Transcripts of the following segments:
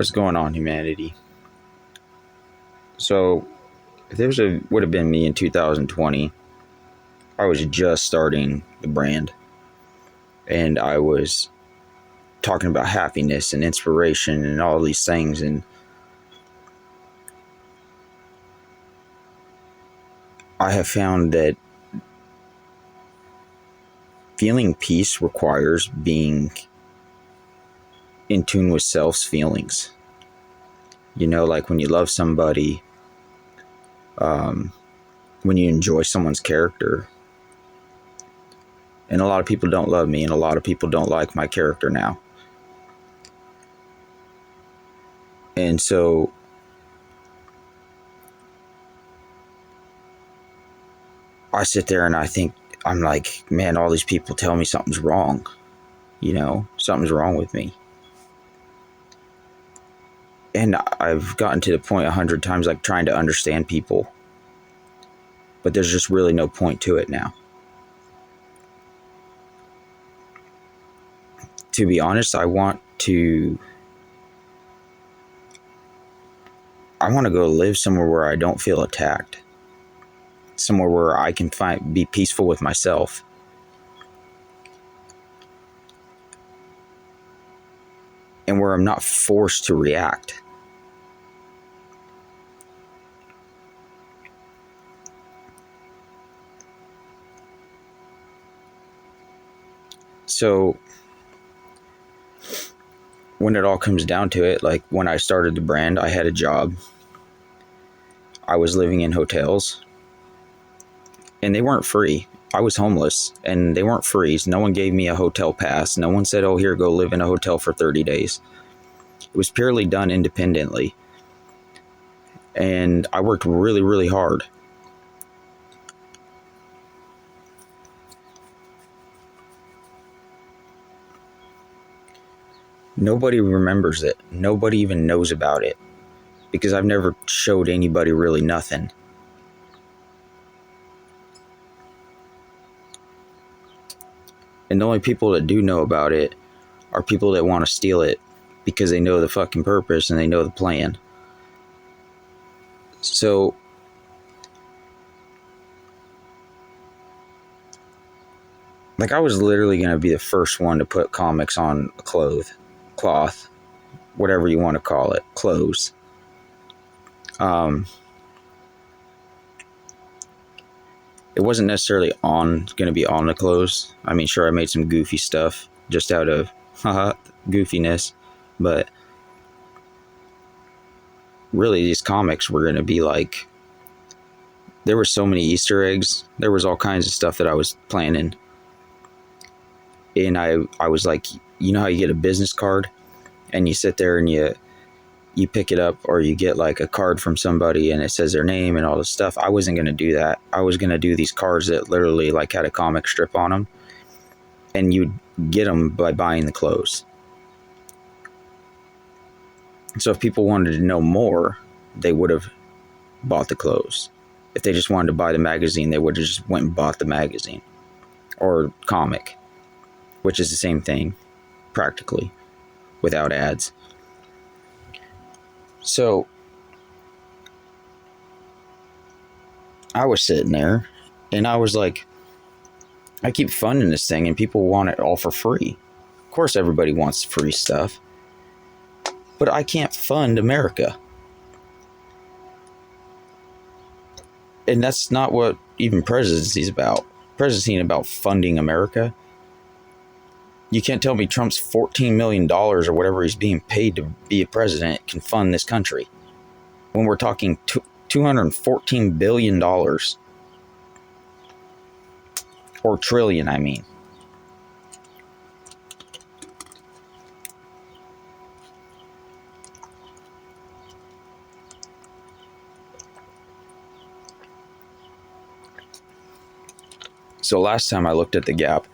What's going on, humanity? So, if would have been me in 2020, I was just starting the brand, and I was talking about happiness and inspiration and all these things, and I have found that feeling peace requires being in tune with self's feelings. You know, like when you love somebody, when you enjoy someone's character. And a lot of people don't love me, and a lot of people don't like my character now. And so I sit there and I think, I'm like, man, all these people tell me something's wrong. You know, something's wrong with me. And I've gotten to the point 100 times, like trying to understand people. But there's just really no point to it now. To be honest, I want to go live somewhere where I don't feel attacked. Somewhere where I can be peaceful with myself. And where I'm not forced to react. So when it all comes down to it, like when I started the brand, I had a job. I was living in hotels, and they weren't free. I was homeless, and they weren't free. No one gave me a hotel pass. No one said, oh, here, go live in a hotel for 30 days. It was purely done independently. And I worked really, really hard. Nobody remembers it. Nobody even knows about it. Because I've never showed anybody really nothing. And the only people that do know about it are people that want to steal it because they know the fucking purpose and they know the plan. So like, I was literally going to be the first one to put comics on cloth, whatever you want to call it, clothes. It wasn't necessarily going to be on the clothes. I mean, sure, I made some goofy stuff just out of goofiness, but really these comics were going to be like, there were so many Easter eggs. There was all kinds of stuff that I was planning. And I was like, you know how you get a business card and you sit there and you pick it up, or you get like a card from somebody and it says their name and all this stuff. I wasn't going to do that. I was going to do these cards that literally like had a comic strip on them, and you'd get them by buying the clothes. So if people wanted to know more, they would have bought the clothes. If they just wanted to buy the magazine, they would have just went and bought the magazine or comic, which is the same thing practically without ads. So I was sitting there and I was like, I keep funding this thing and people want it all for free. Of course, everybody wants free stuff, but I can't fund America. And that's not what even presidency is about. Presidency ain't about funding America. You can't tell me Trump's $14 million or whatever he's being paid to be a president can fund this country. When we're talking $214 billion. Or trillion, I mean. So last time I looked at the gap,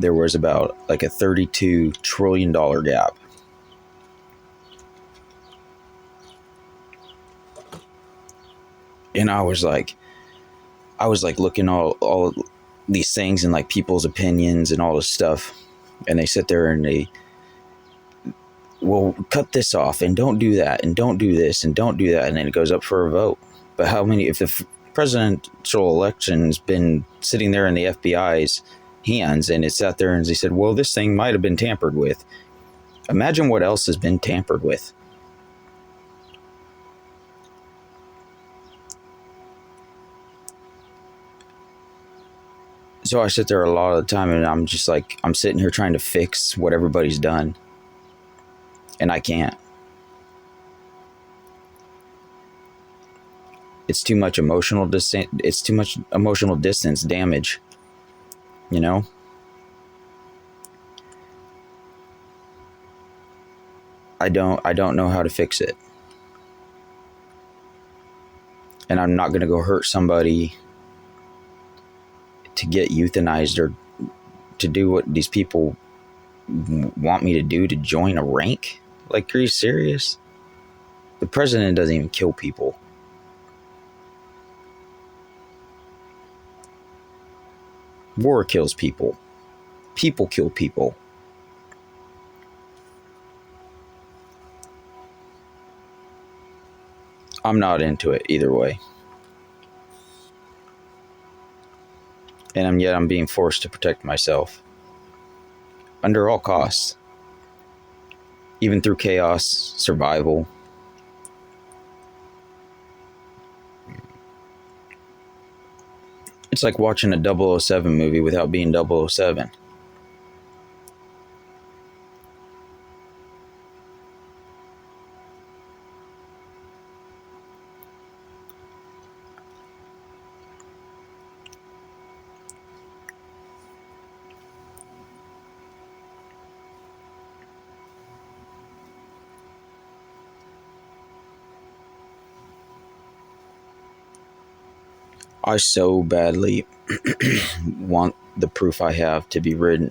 there was about like a $32 trillion gap. And I was like looking all these things and like people's opinions and all this stuff. And they sit there and well, cut this off and don't do that and don't do this and don't do that. And then it goes up for a vote. But how many, if the presidential election's been sitting there in the FBI's hands and it sat there and they said, well, this thing might have been tampered with. Imagine what else has been tampered with. So I sit there a lot of the time and I'm just like, I'm sitting here trying to fix what everybody's done. And I can't. It's too much emotional distance. It's too much emotional distance damage. You know? I don't know how to fix it. And I'm not going to go hurt somebody to get euthanized or to do what these people want me to do, to join a rank. Like, are you serious? The president doesn't even kill people. War kills people. People kill people. I'm not into it either way. And yet I'm being forced to protect myself. Under all costs. Even through chaos, survival. It's like watching a 007 movie without being 007. I so badly want the proof I have to be read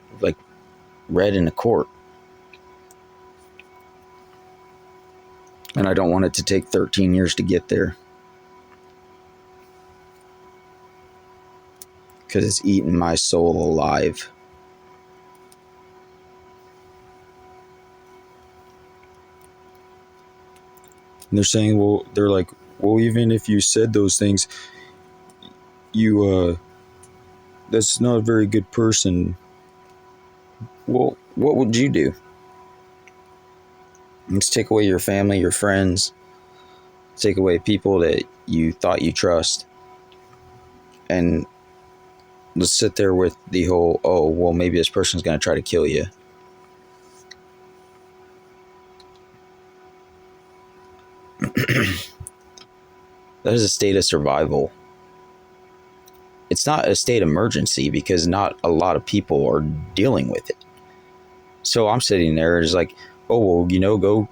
in a court. And I don't want it to take 13 years to get there. Because it's eating my soul alive. And they're saying, well, they're like, well, even if you said those things, that's not a very good person. Well, what would you do? Let's take away your family, your friends, take away people that you thought you trust, and let's sit there with the whole, oh, well, maybe this person's going to try to kill you. That is a state of survival. It's not a state emergency because not a lot of people are dealing with it. So I'm sitting there, it's like, oh, well,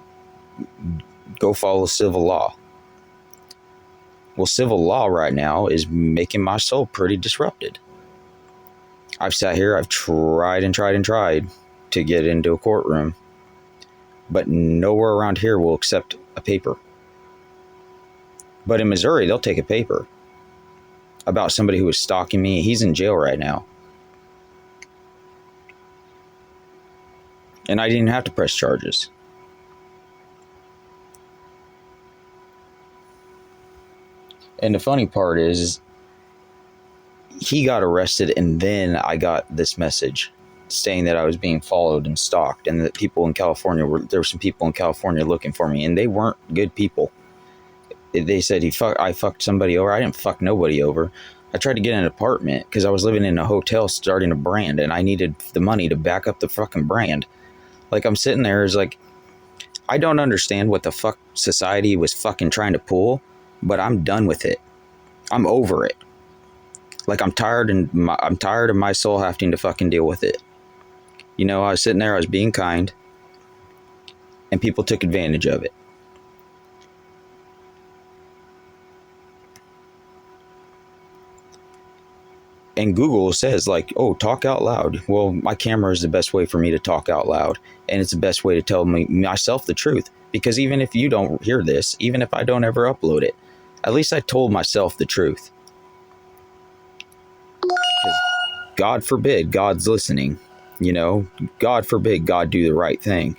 go follow civil law. Well, civil law right now is making my soul pretty disrupted. I've sat here, I've tried and tried and tried to get into a courtroom, but nowhere around here will accept a paper. But in Missouri, they'll take a paper about somebody who was stalking me. He's in jail right now. And I didn't have to press charges. And the funny part is, he got arrested and then I got this message saying that I was being followed and stalked, and that people in California there were some people in California looking for me, and they weren't good people. They said I fucked somebody over. I didn't fuck nobody over. I tried to get an apartment because I was living in a hotel starting a brand, and I needed the money to back up the fucking brand. Like, I'm sitting there, it's like, I don't understand what the fuck society was fucking trying to pull, but I'm done with it. I'm over it. Like, I'm tired of my soul having to fucking deal with it. You know, I was sitting there, I was being kind, and people took advantage of it. And Google says, like, oh, talk out loud. Well, my camera is the best way for me to talk out loud. And it's the best way to tell myself the truth. Because even if you don't hear this, even if I don't ever upload it, at least I told myself the truth. Because God forbid God's listening. You know, God forbid God do the right thing.